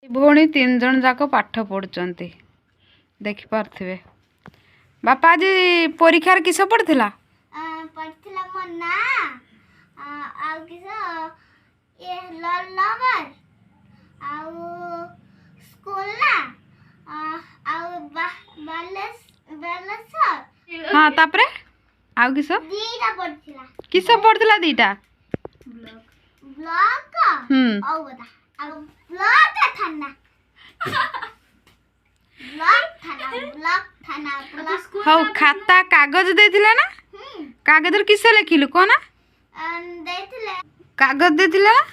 भौणी 3 जन जाक पाठ पढ़ुचंती देखि पारथिबे। बापा आज परीक्षार किस पढ़थिला? पढ़थिला मो ना आउ किस ए लवर आउ स्कूल ना आउ बालेश्वर। हाँ तापरे आउ किस दीटा पढ़थिला। किस पढ़थिला दीटा? ब्लॉक औ बता आउ ब्लॉक थाना हौ खाता कागज देथिले ना? कागज किस लिखिलु कोना? देथिले कागज देथिले ना?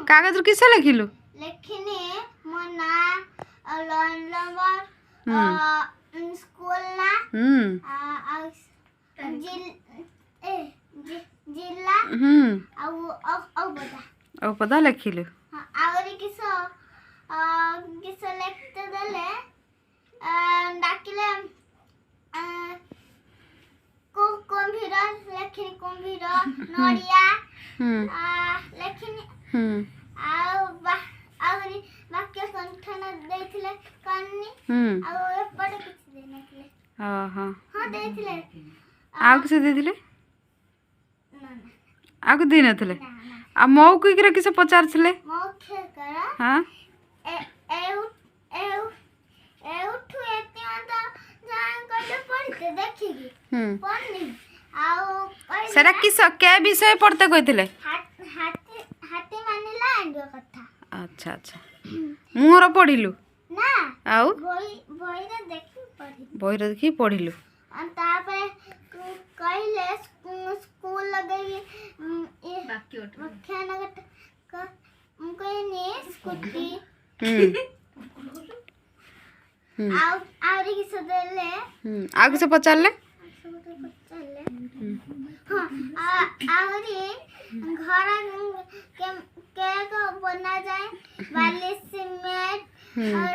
कागज किस लिखिलु? लेखिनी मो ना लवर स्कूल ना आउ जिला आउ बता ओ पता लिखिलु। आउरी किस लिखते देले डाकिले कुंभीर लेखिनी कुंभीर नड़िया लेखिनी आउरी वाक्य संगठन देथिले कन्नी आउ एपटे किछ देनथिले। हां देथिले आउ किस देथिले? आगु दिन नथिले आ मौखिक रे किस पचारथिले? मौखिक करा हां एउठु एतिया जान कते पढ़ते देखिगी पढ़नी आउ सेरा किस के विषय पढ़ते कइथिले? हाथी मानिला एंडो कथा। अच्छा अच्छा मुहर पढ़िलु ना आउ बही रे देखि पढ़ी बही रे देखि पढ़िलु तापरे कहिले स्कूल लगई वाक्य नगट कहनी स्कूटी आउरी किस देले आउ किस पचारले? आउरी घर के को बना जाए बाली सीमेंट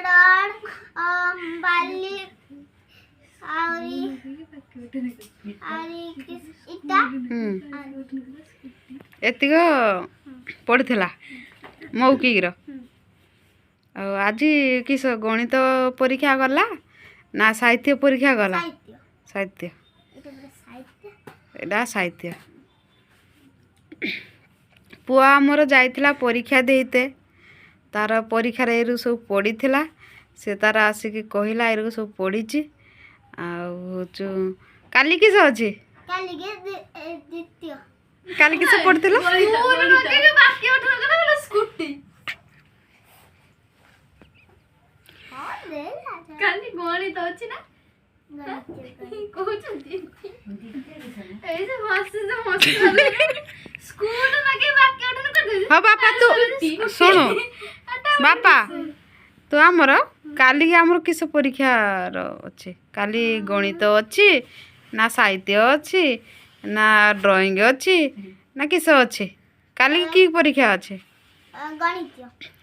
रड बाली आउरी किस इटा एतिक पढ़िथिला मौखिक रो। आज किस गणित परीक्षा गला ना साहित्य परीक्षा गला? साहित्य एटा साहित्य। पुआ आमर जाइतिला परीक्षा देते तार परीक्षा एरु सब पढ़ीथिला से तार आसिक कहला एरु सब पढ़ीची आउ काली किस अछि? काली के द्वितीय काली किस पढ़थिला? स्कूटी काली गणित अछि ना कहउछंती ए जे मस्त स्कूल लगे वाक्य उठन कर दे। हां बापा तू सुनो बापा तो आमर काली आमर किस परीक्षा रो अछि? काली गणित अछि ना साहित्य अछि ना ड्राइंग अछि ना किस अछि? काली की परीक्षा अछि?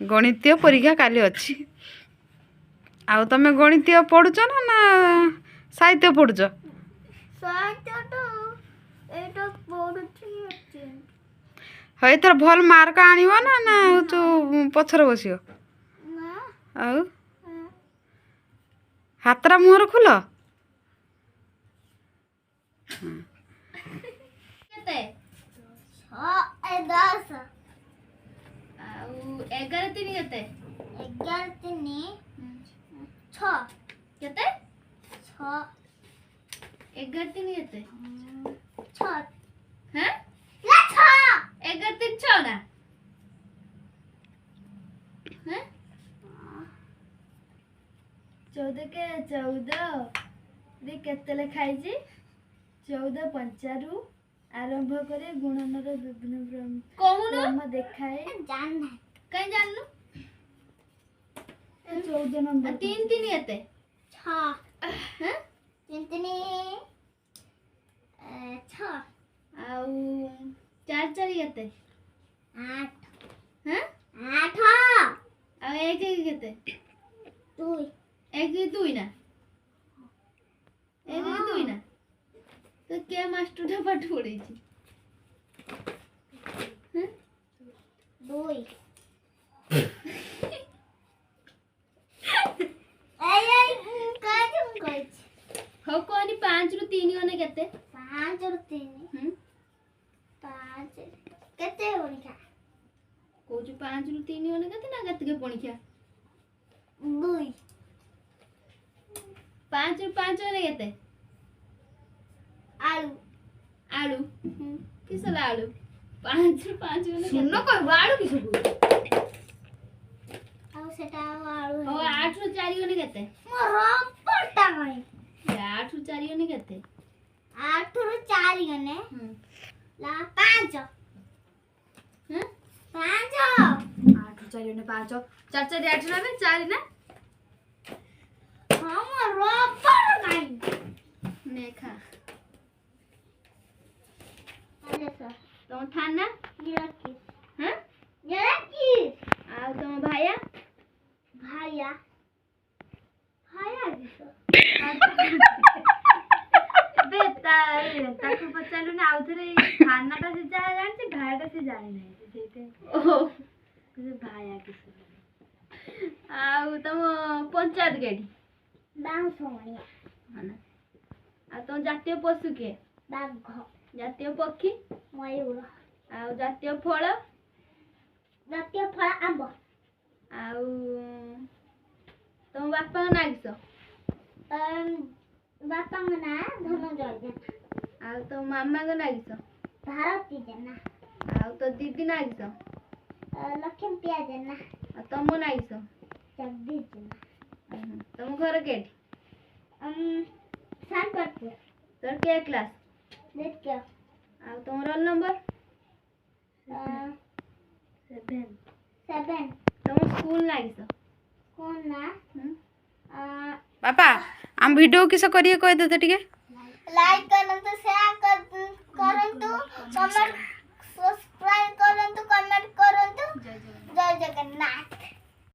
गणित परीक्षा काली अछि। आउ तमे गणित पढ़ुछ ना साहित्य पढ़ुछ? साहित्य तो एटा पढ़ुछी हय थर भल मार्क आनिबो ना ना तू पछर बसियो ना आउ हातरा मुहर खुल केते 10 आउ 11 3 केते? 11 3 6 केते? 6 11 3 केते? 6 हैं ला 6 11 3 6 ना हैं 14 के 14 रे केते लिखाई छी? 14 पंचारु आरंभ करे गुणनर विभिन्न क्रम देखाए जानना कहीं जाननु 14 नंबर 3 3 केते? 6 हैं 3 3 6 आउ 4 4 केते? 8 हैं 8 आउ 1 केते? 2 1 2 ना 1 2 ना तो क्या मास्टर टा पाठ पढ़े छी? हैं 2 गने केते 5 ରୁ 3 हम्म 5 କେତେ ପରୀକ୍ଷା कोजु 5 रु 3 गने केते ना केते के पणिखिया 2 5 रु 5 गने केते आलू आलू किसला आलू 5 रु 5 गने सुन कहबो आलू किस ଆଉ ସେଟା ଆଳୁ ओ 8 रु 4 गने केते ମୋ ରବରଟା କହି 8 रु 4 गने केते 8 ରୁ 4 ଗନେ ला 5 हैं 5 8 रु 4 गने 5 4 4 8 ना 4 ना ହଁ ମୋ ରବର କାଇଁ नेखा ଆଲେ ସର तो थाना ନିରକି हैं ନିରକି आ तुम भाया ଭାଇଆ ଭାଇଆ କିସ बेटा ताको पचालु ना आउथरे खाना ता से जा जान से भाया से जाने नहीं सेते ओहो से भाया किस आ तुम पंचायत गेडी ବାଉଁଶମଣିଆ हाना आ तुम जातीय पशु के ବାଘ जातीय पक्षी ମୟୂର आ जातीय फल ଜାତୀୟ ଫଳ ଆମ୍ବ आ तुम बापा ना किस ବାପାଙ୍କ ନାଁ ଧନଞ୍ଜୟ ଜେନା आ तो मामा का ना किस ଭାରତୀ ଜେନା आ तो दीदी ना किस ଲକ୍ଷ୍ମୀପ୍ରିୟା ଜେନା आ तुम ना किस ଜଗଦୀଶ ଜେନା तुम घर के ସାନପଟପୁର तोर के क्लास ଦ୍ୱିତୀୟ आ तुम रोल नंबर 7 तुम स्कूल ना किस କୋନ ନା ବାପା ଆମ ଭିଡ଼ିଓ କିସ କରିଏ କହିଦେ ତ ଟିକେ ଲାଇକ୍ କରନ୍ତୁ ସେୟାର